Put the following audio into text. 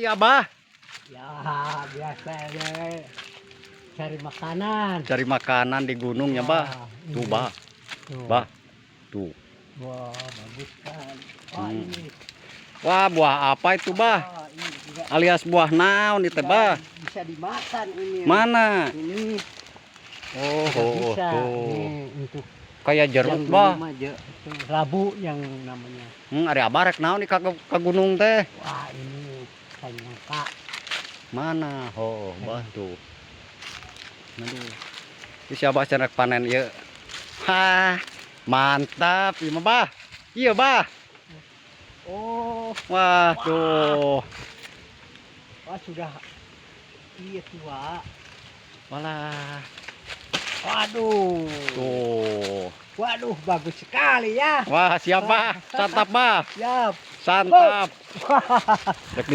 ya, Bah? Ya, biasanya cari makanan. Cari makanan di gunung ya, Bah? Wah, Tuh, ini. Bah. Tuh. Bah. Tuh. Wah, bagus kan. Wah, ini. Wah, buah apa itu, Bah? Wah, ini juga Alias buah naon itu, Bah? bisa dimakan ini. Mana? Ini Oh, juga oh, bisa. tuh. Ini untuk Kayak jeruk, yang Bah. minum aja. Itu labu yang namanya. Ada abarek naon di ka gunung teh? Wah, ini nyangka. Mana? Oh, Bah tuh. Aduh. Ini siapa cenah panen ieu? Hah, mantap. Ieu mah, Bah. Iya, Bah. Oh, Wah, tuh. wah sudah iya tua. Walah. Waduh. Tuh. Waduh, bagus sekali ya. Wah, siapa? Santap, Bah. Siap. Santap. Oh. Rek